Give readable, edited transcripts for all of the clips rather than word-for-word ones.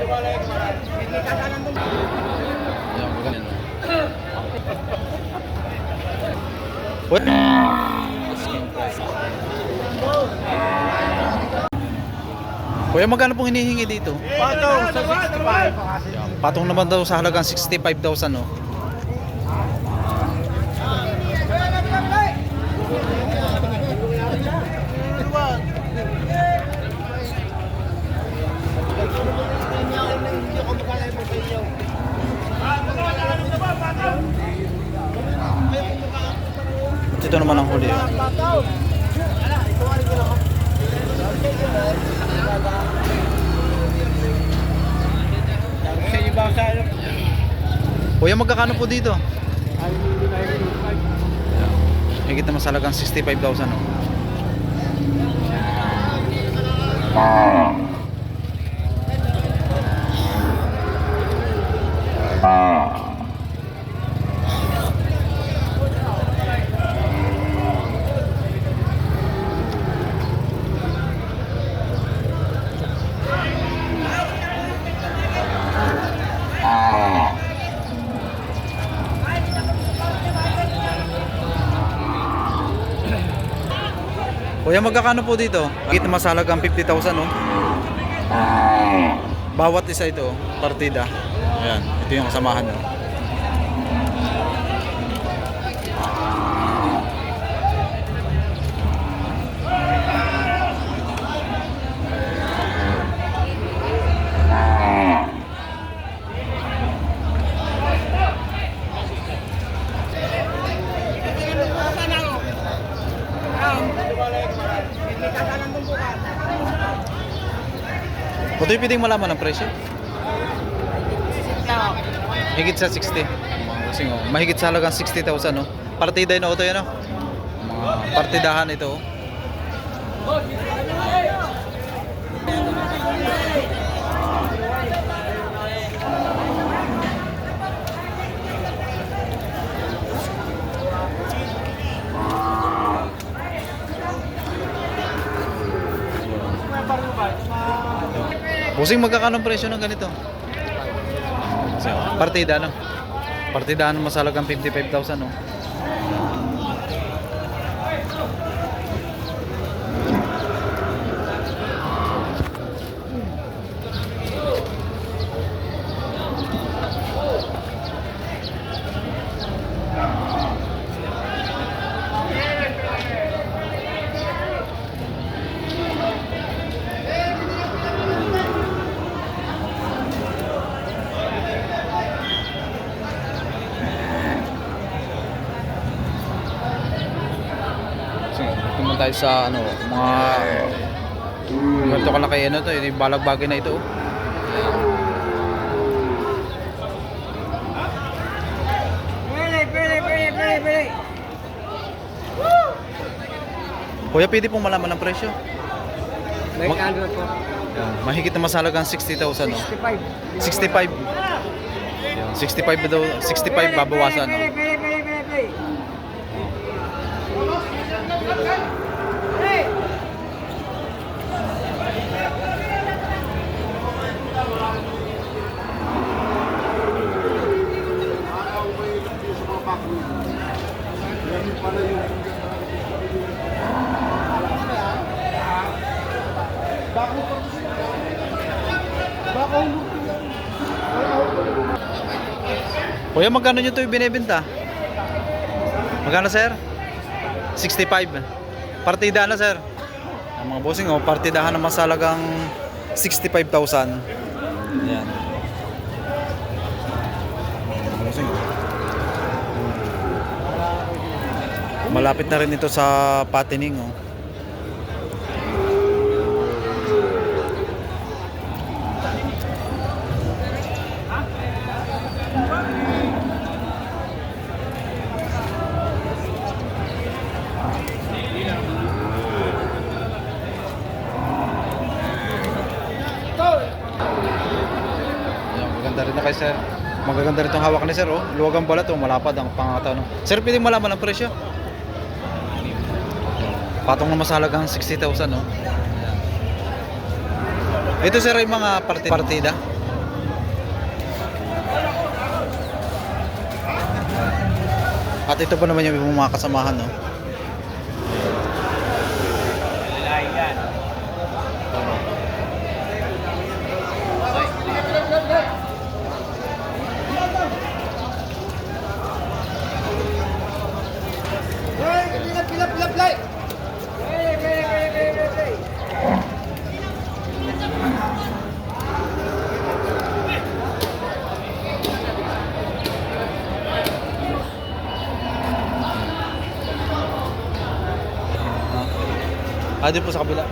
Ayan, maganda. What? Kuya, magkano pong hinihingi dito? Patong sa 65. Ayan, patong naman daw sa halagang 65,000, no? Ito naman ang huli. Kuya, magkakano po dito? Higit naman sa halagang 65,000, no? Kuya, magkakano po dito? Higit naman sa halagang 50,000, no? Bawat isa ito, partida. Ayan, ito yung kasamahan, no? Ito yung pwedeng malaman ang presyo? Higit sa 60. Kasi mahigit sa halagang 60,000, no? Partida yun, ito yan, no? Mga partidahan ito, oh. Busing, magkakano ang presyo ng ganito? So, partida, no? Partidahan mo sa halagang 55,000, no? Tingnan tayo sa ano, mga ganito kalaki, ano to, yung balagbagay na ito, oh. Kuya, pwede pong malaman ang presyo? May kandro po. Mahigit naman sa halagang 60,000, no? 65. 65. 65 daw, 65 babawasan, no? Kuya, magkano nyo ito yung binibenta? Magkano, sir? 65. Partida na, sir. Ang mga bossing, oh, partidahan naman sa halagang 65,000. Ayan. Bossing, oh. Malapit na rin ito sa patining, oh. Maganda rin na kay sir. Magaganda rin itong hawak ni sir, oh. Luwag ang balat, oh. Malapad ang pangataw, no? Sir, pwede malaman ang presyo? Patong na masalagang 60,000, no? Ito, sir, ay mga partida. At ito pa naman yung mga kasamahan, no? Doon po sa kabila.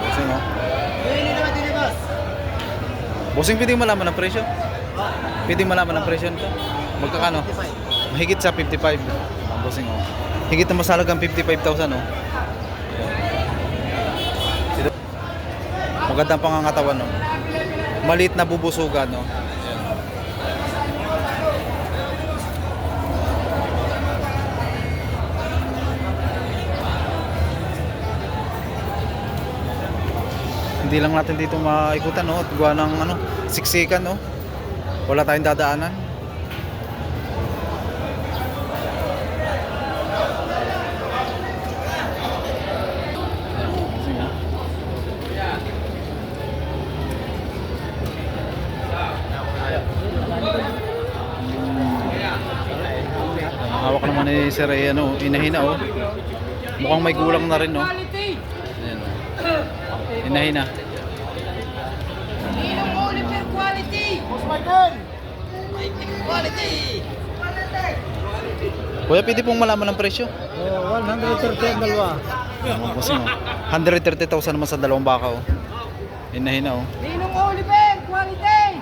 Bossing, oh. Bossing, pwede malaman ang presyo? Pwede malaman ang presyo nito? Magkakano? Mahigit sa 55. Bossing, oh. Higit na masalagang 55,000, oh. Magandang pangangatawan, no? Maliit na bubusugan, no? Hindi lang natin dito maikutan, no? At gawa ng ano, siksikan, no? Wala tayong dadaanan. Hawak naman ni Sir ay ano, inahina, oh. Mukhang may gulang na rin, no? Ayan, oh. Inahina. Ninong Oliver quality! Boss Michael! Quality! Kuya, pwede pong malaman ang presyo? 130 ang dalawa. Ano po, 130,000 naman sa dalawang baka, oh. Inahina, oh. Ninong Oliver quality!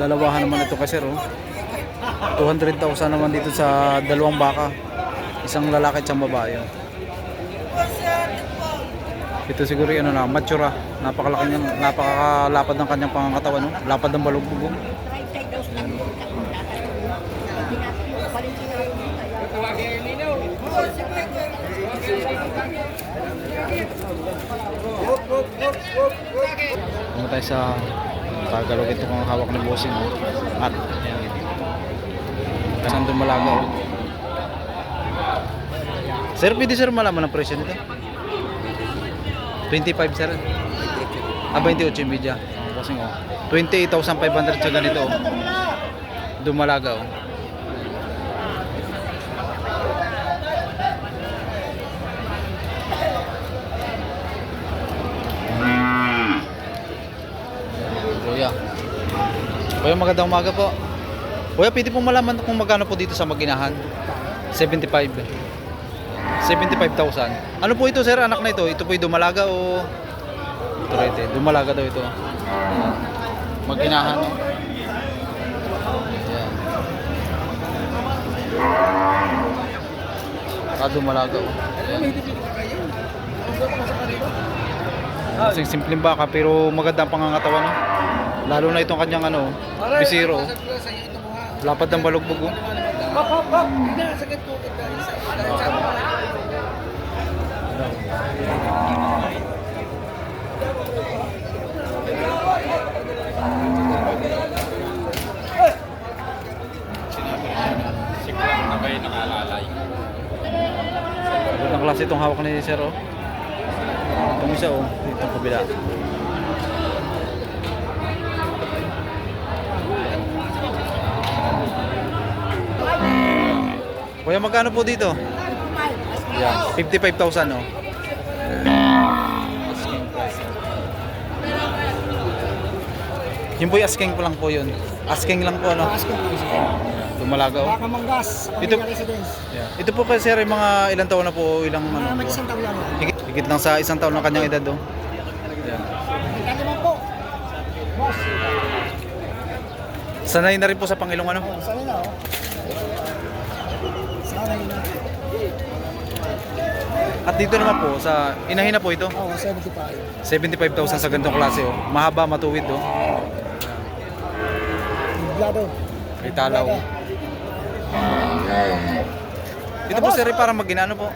Dalawahan naman ito kasi, oh. 200,000 naman dito sa dalawang baka. Isang lalaki at isang babae, oh. Ito siguro yung ano na, mature, napakalaki niyan, napakalapad ng kanyang pangangatawan, no? Lapad ng balugbog. Punta tayo sa Tagalog, ito kung hawak ng bossing, no? At ayan, kasan doon Malaga, oh. Sir, pwede sir malaman ang presyo nito? 25 sir. 28 yung media. Bossing, oh. 28,500 sa ganito, oh. Dumalaga, oh. Kuya. Kuya, magandang umaga po. Kuya, pwede pong malaman kung magkano po dito sa Maginahan? 75. 75,000. Ano po ito sir, anak na ito? Ito po yung Dumalaga o Turete? Dumalaga daw ito. Maginahan, no? Ayan. Dumalaga, oh. Ayan. Simpleng baka pero maganda ang pangangatawan, no? Lalo na itong kanyang ano, bisiro, oh. Lapad ng balugbog, oh. Ang klase itong hawak ni Sir, oh. Itong isa, oh. Itong kabila. Kuya, magkano po dito? Yan, 55,000, oh. Asking price. Yun po yung asking po lang po yun. Asking lang po, ano? Dumalaga, oh. Baka Manggas, Ito- Pamilya Residence. Yeah. Ito po kasi sir, yung mga ilang taon na po, ilang ano May po? isang taon yan. Higit lang sa isang taon ng kanyang edad, oh. Yan. Kaya naman po. Boss. Sanay na rin po sa Pangilong, ano? Oh, sana na, oh. Sana yun na. At dito naman po, sa inahin na po ito, Oh, 75. 75,000 sa ganitong klase, oh. Mahaba, matuwid, oh. Tablado. May talaw. Ito po sir, para mag-ginano po.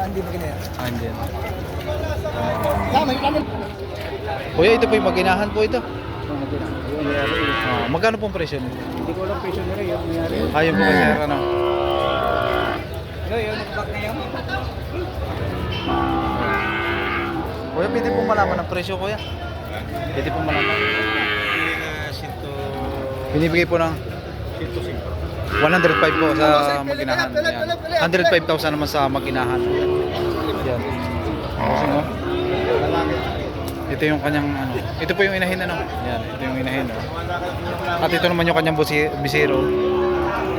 Hindi mo ganyan. Andyan. Tama, kami. Kuya, ito po yung maginahan po ito. Magkano pong presyo nito? Hindi ko alam presyo nila yung nangyari. Ayun po kay sir, ano? Hello, yun, nag-back na yun. Kuya, pwede po malaman ang presyo, kuya. Pwede po malaman. Binibigay po ng 105 po sa maginahan. Ayan. 105,000 naman sa maginahan. Yan. Kasi no? Ito yung kanyang ano. Ito po yung inahin ano. Yan, ito yung inahin oh. At ito naman yung kanyang bisiro.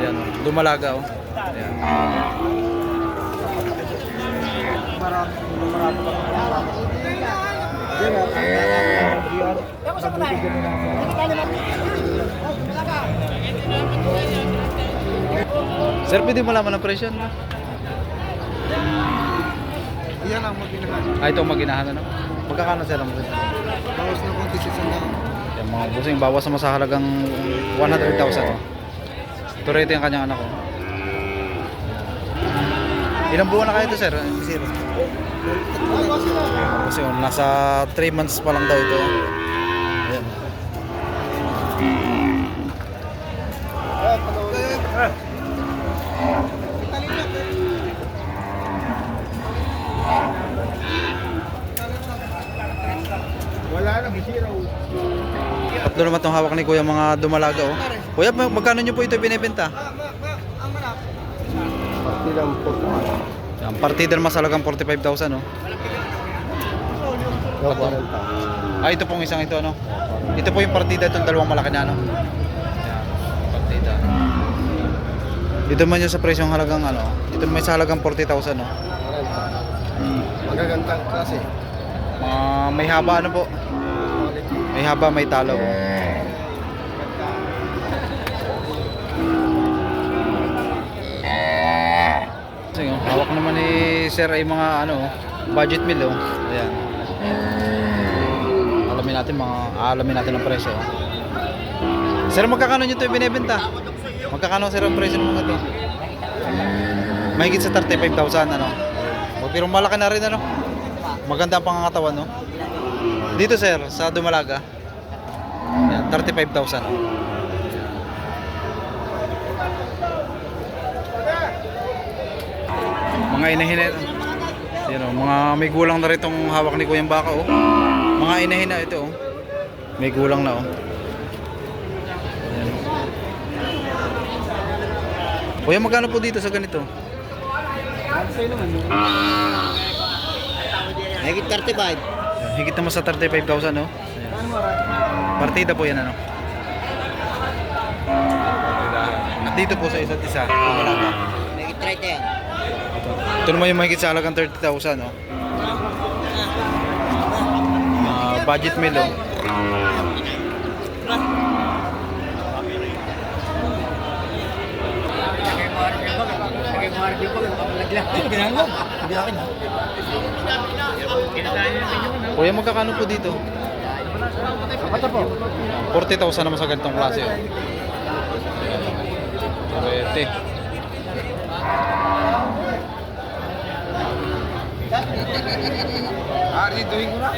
Yan, dumalaga oh. Yan. Sir, pwede malaman ang presyo no? Iyan ang maginahan. Ito ang maginahan ano. Magkakano sir ang presyo? Bawas na konti sa sandang. Yung mga busing bawas naman sa halagang 100,000 oh. Ito rito yung kanyang anak oh. Ilang buwan na kayo ito sir? Bisiro. Kasi oh, nasa 3 months pa lang daw ito. Ayan. Wala na, bisira. Tatlo naman itong hawak ni Kuya mga dumalaga oh. Kuya, magkano nyo po ito binibenta? Partilang po. Yan, partida naman sa halagang 45,000 oh. Ito pong isang ito ano. Ito po yung partida itong dalawang malaki na ano. Yan, partida. Dito man yun sa presyong halagang ano. Ito naman sa halagang 40,000 no. Magagandang klase. May haba ano po. May haba, may talaw oh. So, yung hawak naman ni Sir ay mga ano, budget meal oh. Ayan. Alamin natin ang presyo oh. Sir, magkakano nyo ito binibenta? Magkakano sir ang presyo ng mga ito? Mahigit sa 35,000 ano. Pero malaki na rin ano. Maganda ang pangangatawan no. Dito sir, sa Dumalaga. Ayan, 35,000 oh. Mga inahin na ito. Yan o, mga may gulang na rin itong hawak ni Kuyang Baka o. Mga inahin na ito o. May gulang na o. Yan. Kuya, magkano po dito sa ganito? Higit 35. Yan, higit naman sa 35,000 o. Ayan. Partida po yan ano. At dito po sa isa't isa. Dumalaga. Higit 30 yan. Ito naman yung mahigit sa halagang 30,000 no? Budget meal oh. Kuya, magkakano po dito? 40,000 naman sa ganitong klase oh. Pwede. Ari, doing ko na.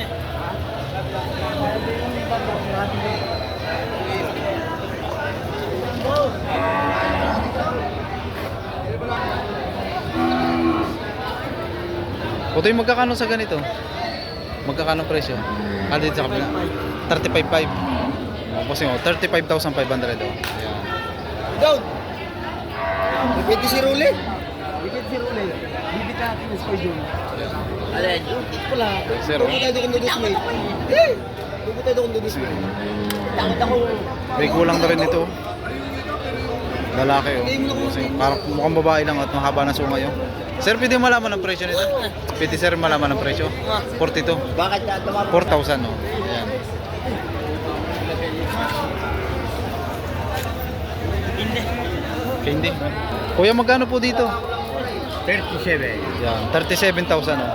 Putoy, magkakano sa ganito? Magkakano presyo? Dito sa kapila? 35,500. Kasi oh, 35,500 oh. Ayan. Down. Dipiti si Rule. Dipiti si Rule. Bibit natin sa Spajon. Alin? Wala. Zero. Tubo tayo kung dudismay. Eh! Tubo tayo kung dudismay. Takot ako. May kulang na rin ito. Lalaki oh. Kasi parang mukhang babae lang at mahaba na sungay oh. Sir, pwede malaman ang presyo nito? Pwede sir malaman ang presyo? 42. Bakit ka tumama? 4,000 oh. Ayan. Okay, hindi. Kuya, magkano po dito? 37. Yan, 37,000 oh.